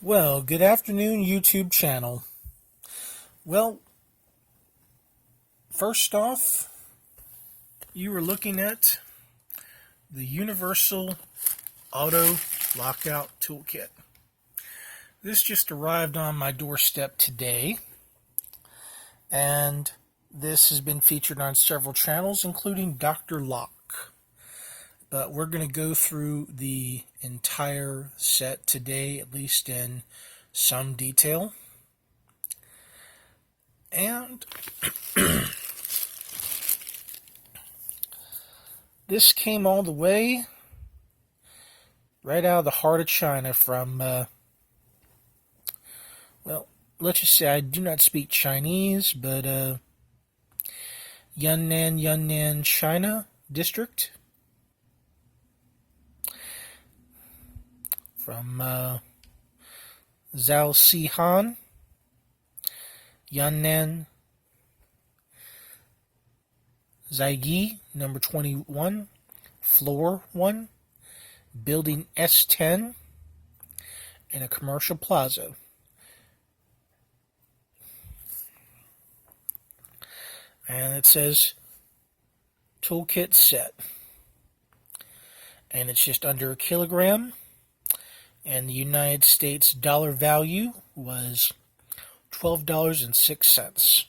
Well, good afternoon, YouTube channel. Well, first off, you were looking at the Universal Auto Lockout Toolkit. This just arrived on my doorstep today, and this has been featured on several channels, including Dr. Lock. But we're going to go through the entire set today, at least in some detail. And this came all the way right out of the heart of China from, well, let's just say I do not speak Chinese, but Yunnan, China district. From Zhao Sihan, Yunnan, Zaigi, number 21, floor 1, building S10, in a commercial plaza. And it says toolkit set. And it's just under a kilogram. And the United States dollar value was $12.06.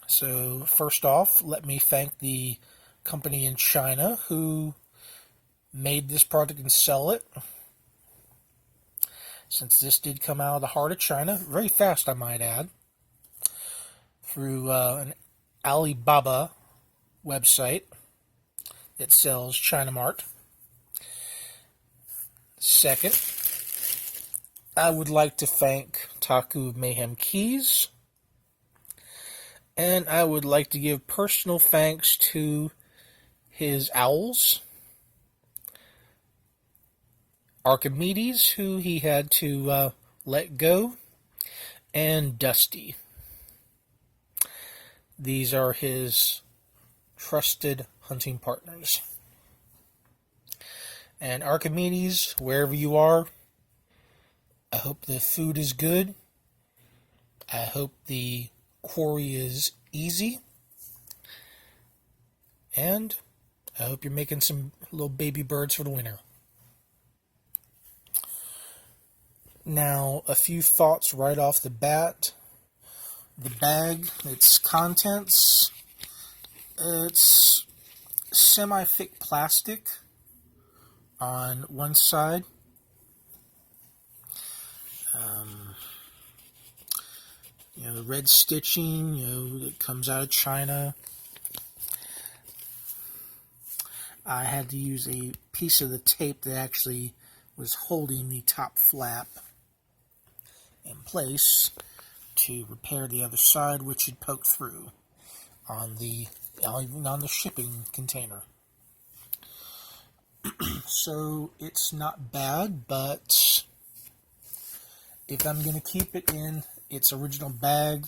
So first off, let me thank the company in China who made this product and sell it. Since this did come out of the heart of China, very fast I might add, through an Alibaba website. It sells China Mart. Second, I would like to thank Taku of Mayhem Keys. And I would like to give personal thanks to his owls, Archimedes, who he had to let go, and Dusty. These are his trusted hunting partners. And Archimedes, wherever you are, I hope the food is good. I hope the quarry is easy. And I hope you're making some little baby birds for the winter. Now, a few thoughts right off the bat. The bag, its contents. It's semi-thick plastic on one side. The red stitching, that comes out of China. I had to use a piece of the tape that actually was holding the top flap in place to repair the other side, which had poked through even on the shipping container. So it's not bad, but if I'm going to keep it in its original bag,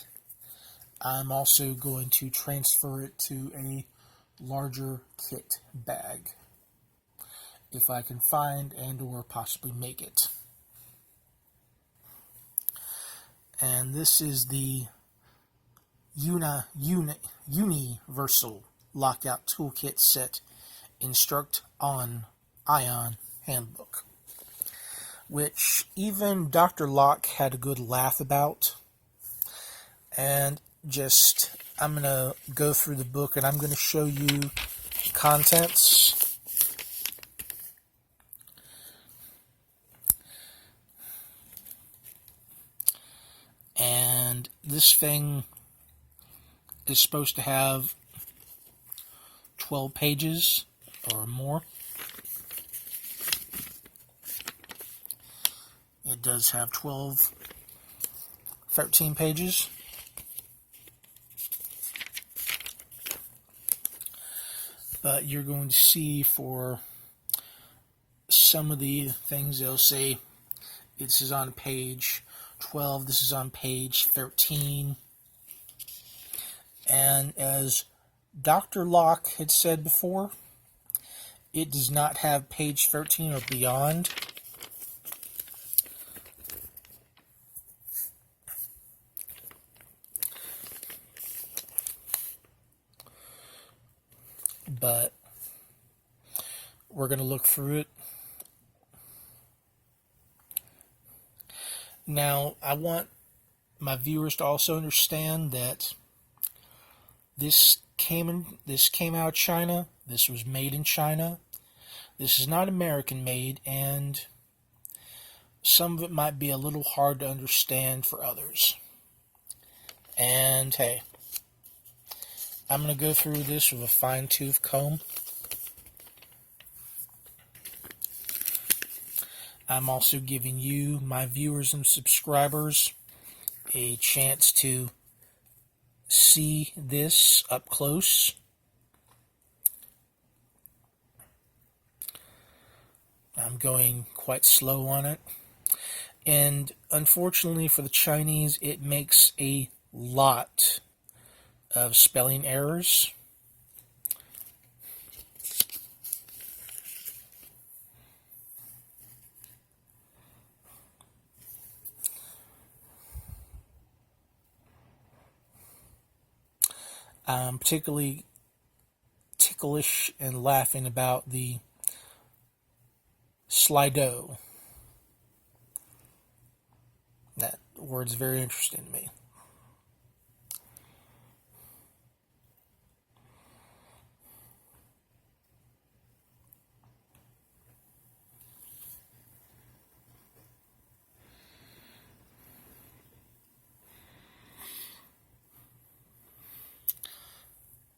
I'm also going to transfer it to a larger kit bag, if I can find and or possibly make it. And this is the Universal Lockout Toolkit Set Instruct on Ion Handbook, which even Dr. Lock had a good laugh about. And I'm going to go through the book and I'm going to show you contents. And this thing is supposed to have 12 pages or more. It does have 13 pages. But you're going to see for some of the things they'll say this is on page 12, this is on page 13. And as Dr. Locke had said before, it does not have page 13 or beyond. But we're going to look through it. Now, I want my viewers to also understand that this came out of China. This was made in China. This is not American made, and some of it might be a little hard to understand for others. And hey, I'm going to go through this with a fine-tooth comb. I'm also giving you, my viewers and subscribers, a chance to see this up close. I'm going quite slow on it. And unfortunately for the Chinese, it makes a lot of spelling errors. I'm particularly ticklish and laughing about the Slido. That word's very interesting to me.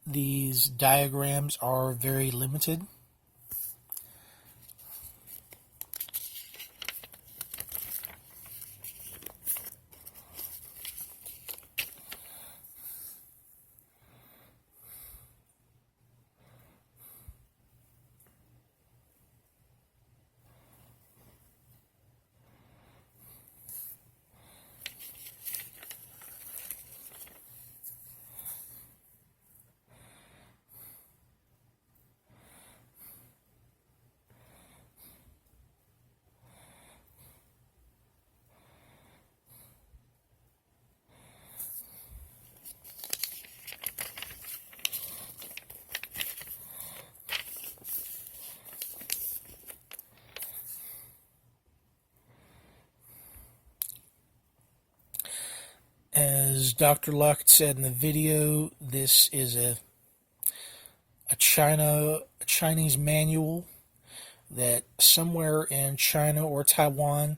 These diagrams are very limited. As Dr. Luck said in the video, this is a Chinese manual that somewhere in China or Taiwan,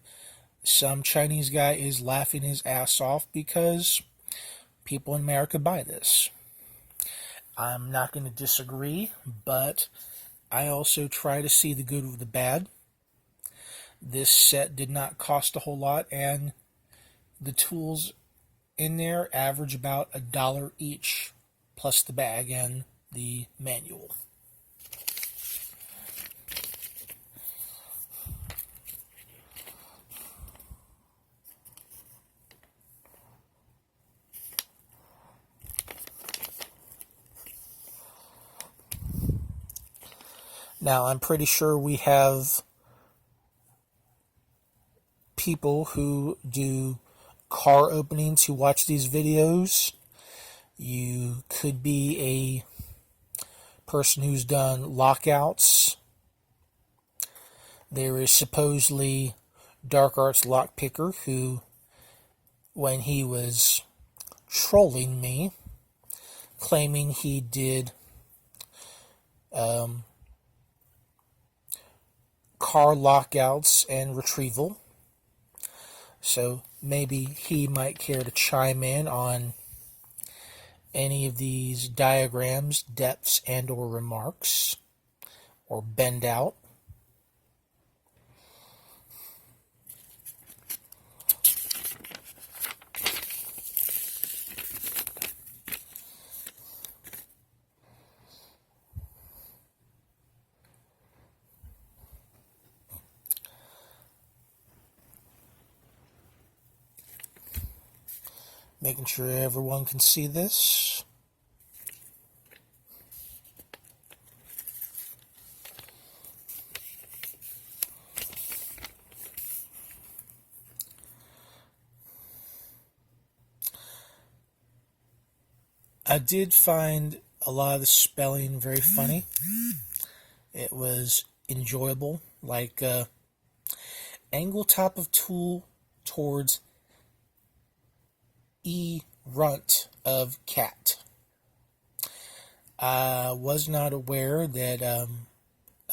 some Chinese guy is laughing his ass off because people in America buy this. I'm not going to disagree, but I also try to see the good with the bad. This set did not cost a whole lot, and the tools in there average about $1 each, plus the bag and the manual. Now, I'm pretty sure we have people who do car openings who watch these videos. You could be a person who's done lockouts. There is supposedly Dark Arts Lockpicker who, when he was trolling me, claiming he did car lockouts and retrieval. So maybe he might care to chime in on any of these diagrams, depths, and or remarks, or bend out. Making sure everyone can see this. I did find a lot of the spelling very funny. It was enjoyable, like angle top of tool towards runt of cat. I was not aware that a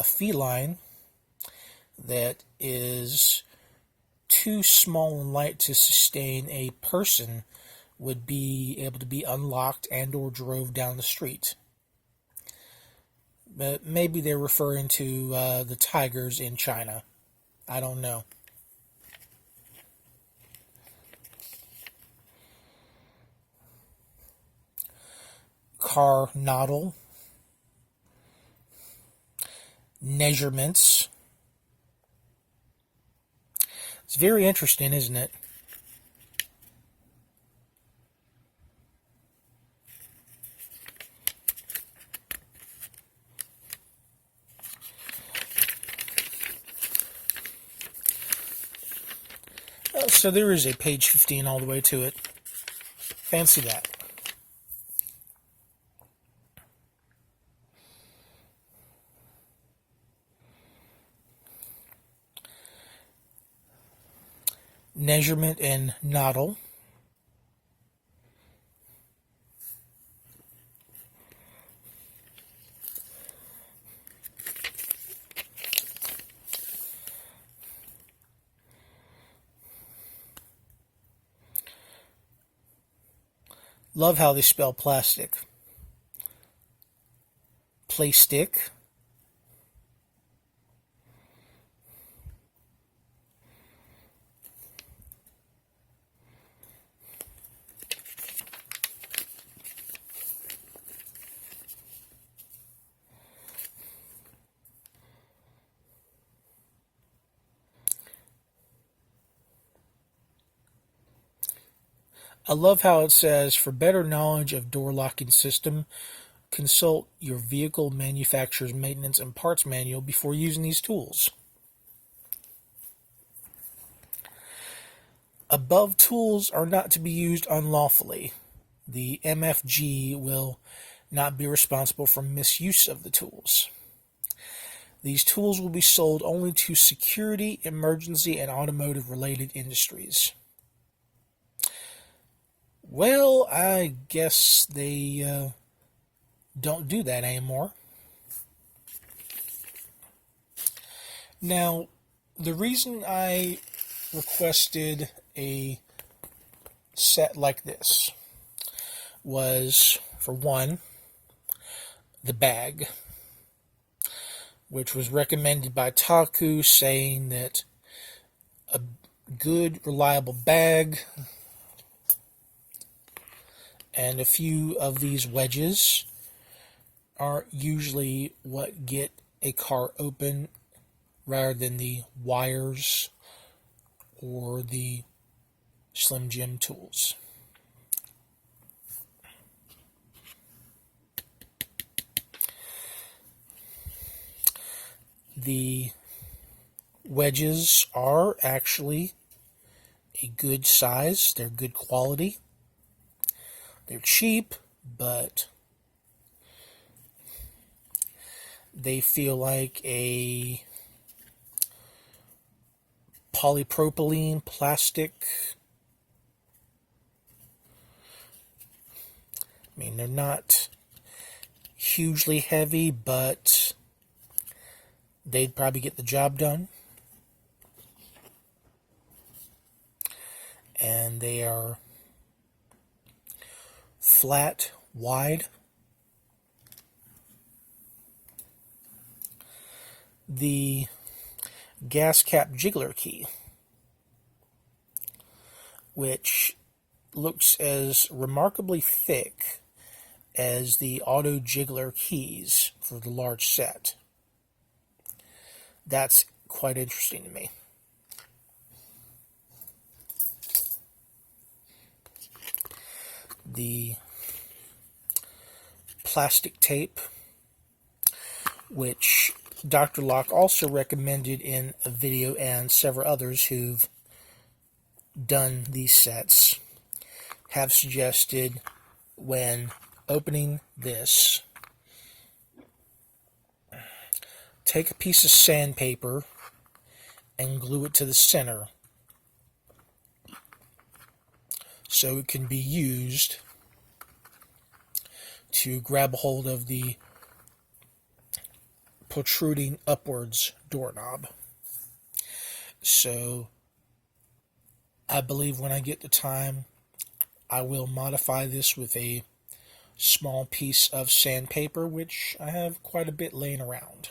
feline that is too small and light to sustain a person would be able to be unlocked and or drove down the street. But maybe they're referring to the tigers in China. I don't know. Car noddle. Measurements. It's very interesting, isn't it? So there is a page 15 all the way to it. Fancy that. Measurement and noddle. Love how they spell plastic. Plastic. I love how it says, for better knowledge of door locking system, consult your vehicle manufacturer's maintenance and parts manual before using these tools. Above tools are not to be used unlawfully. The MFG will not be responsible for misuse of the tools. These tools will be sold only to security, emergency, and automotive-related industries. Well, I guess they don't do that anymore. Now, the reason I requested a set like this was, for one, the bag, which was recommended by Taku, saying that a good, reliable bag and a few of these wedges are usually what get a car open rather than the wires or the Slim Jim tools. The wedges are actually a good size. They're good quality. They're cheap, but they feel like a polypropylene plastic. I mean, they're not hugely heavy, but they'd probably get the job done. And they are flat, wide. The gas cap jiggler key, which looks as remarkably thick as the auto jiggler keys for the large set. That's quite interesting to me. The plastic tape, which Dr. Locke also recommended in a video, and several others who've done these sets have suggested when opening this, take a piece of sandpaper and glue it to the center so it can be used to grab a hold of the protruding upwards doorknob. So I believe when I get the time, I will modify this with a small piece of sandpaper, which I have quite a bit laying around.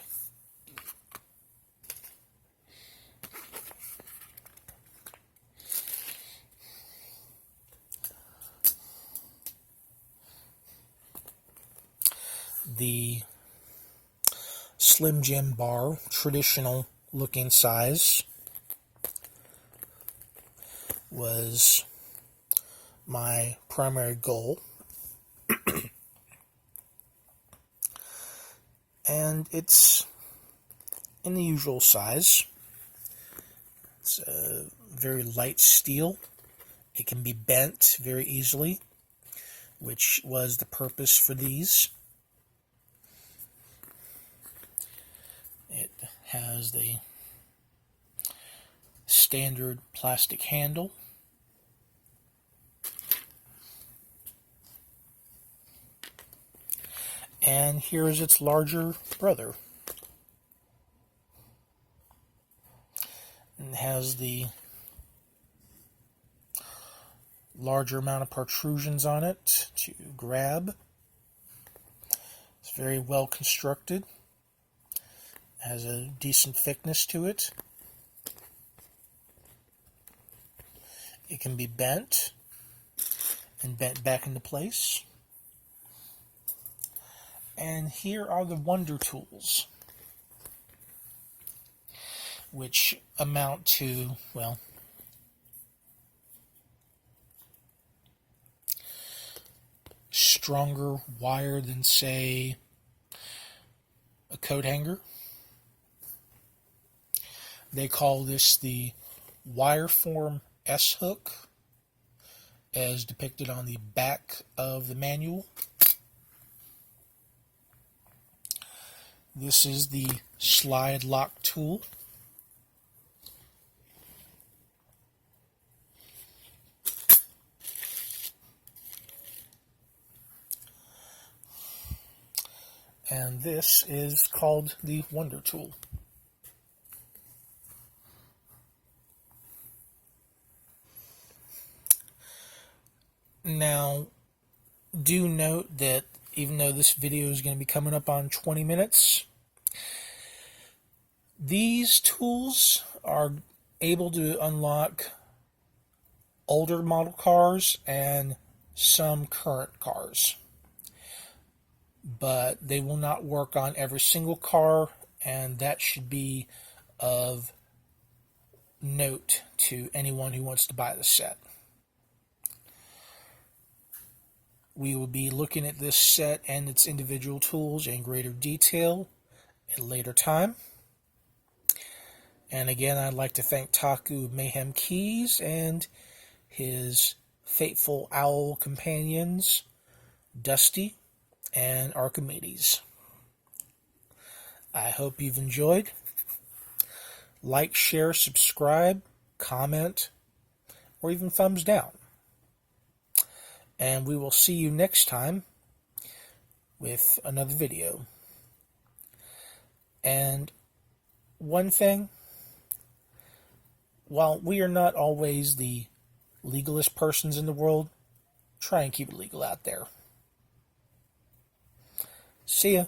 The Slim Jim bar, traditional looking size, was my primary goal. And it's in the usual size. It's a very light steel. It can be bent very easily, which was the purpose for these. It has the standard plastic handle. And here is its larger brother. And it has the larger amount of protrusions on it to grab. It's very well constructed. It has a decent thickness to it. It can be bent and bent back into place. And here are the wonder tools, which amount to, well, stronger wire than, say, a coat hanger. They call this the Wireform S-hook, as depicted on the back of the manual. This is the slide lock tool. And this is called the Wonder Tool. Now, do note that even though this video is going to be coming up on 20 minutes, these tools are able to unlock older model cars and some current cars. But they will not work on every single car, and that should be of note to anyone who wants to buy the set. We will be looking at this set and its individual tools in greater detail at a later time. And again, I'd like to thank Taku Mayhem Keys and his faithful owl companions, Dusty and Archimedes. I hope you've enjoyed. Like, share, subscribe, comment, or even thumbs down. And we will see you next time with another video. And one thing, while we are not always the legalist persons in the world, try and keep it legal out there. See ya.